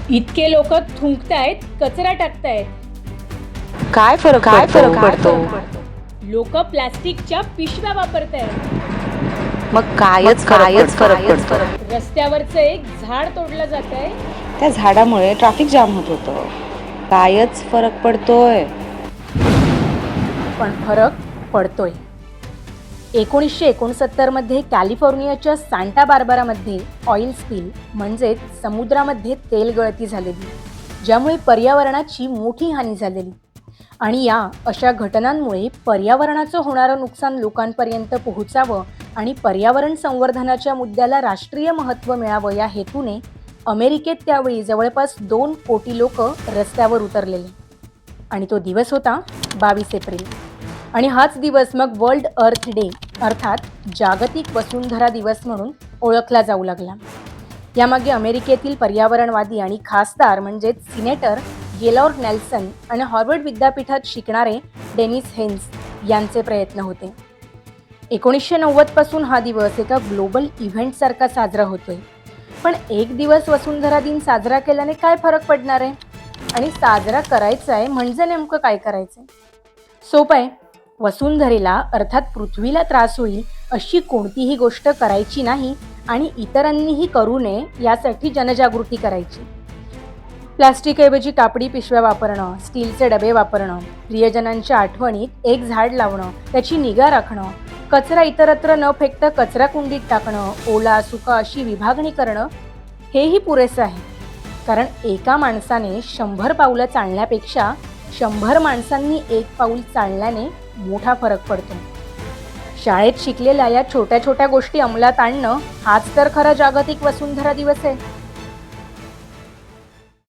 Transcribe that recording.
इतके लोक थुंकतायत, कचरा टाकतायत. काय फरक पडतो? लोक प्लास्टिकच्या पिशव्या वापरतायत. मग कायच फरक पडतो? रस्त्यावरचं एक झाड तोडलं जात आहे. त्या झाडामुळे ट्रॅफिक जाम होत होतं. कायच फरक पडतोय? पण फरक पडतोय. 1969 मध्ये कॅलिफोर्नियाच्या सांटा बार्बरामध्ये ऑइल स्पिल म्हणजेच समुद्रामध्ये तेल गळती झालेली, ज्यामुळे पर्यावरणाची मोठी हानी झालेली. आणि या अशा घटनांमुळे पर्यावरणाचं होणारं नुकसान लोकांपर्यंत पोहोचावं आणि पर्यावरण संवर्धनाच्या मुद्द्याला राष्ट्रीय महत्त्व मिळावं या हेतूने अमेरिकेत त्यावेळी जवळपास 2 कोटी लोक रस्त्यावर उतरलेले. आणि तो दिवस होता 22 एप्रिल. आणि हाच दिवस मग वर्ल्ड अर्थ डे अर्थात जागतिक वसुंधरा दिवस म्हणून ओळखला जाऊ लागला. यामागे अमेरिकेतील पर्यावरणवादी आणि खासदार म्हणजेच सिनेटर गेलॉर्ड नेल्सन आणि हार्वर्ड विद्यापीठात शिकणारे डेनिस हेन्स यांचे प्रयत्न होते. 1990 पासून हा दिवस एका ग्लोबल इव्हेंटसारखा साजरा होतोय. पण एक दिवस वसुंधरा दिन साजरा केल्याने काय फरक पडणार आहे आणि साजरा करायचा आहे म्हणजे नेमकं काय करायचंय? सोपं आहे. वसुंधरेला अर्थात पृथ्वीला त्रास होईल अशी कोणतीही गोष्ट करायची नाही आणि इतरांनीही करू नये यासाठी जनजागृती करायची. प्लास्टिकऐवजी कापडी पिशव्या वापरणं, स्टीलचे डबे वापरणं, प्रियजनांच्या आठवणीत एक झाड लावणं, त्याची निगा राखणं, कचरा इतरत्र न फेकता कचरा कुंडीत टाकणं, ओला सुका अशी विभागणी करणं हेही पुरेसं आहे. कारण एका माणसाने 100 पावलं चालण्यापेक्षा 100 माणसांनी एक पाऊल चालल्याने मोठा फरक पडतो. शाळेत शिकलेल्या या छोट्या छोट्या गोष्टी अंमलात आणणं हाच तर खरा जागतिक वसुंधरा दिवस आहे.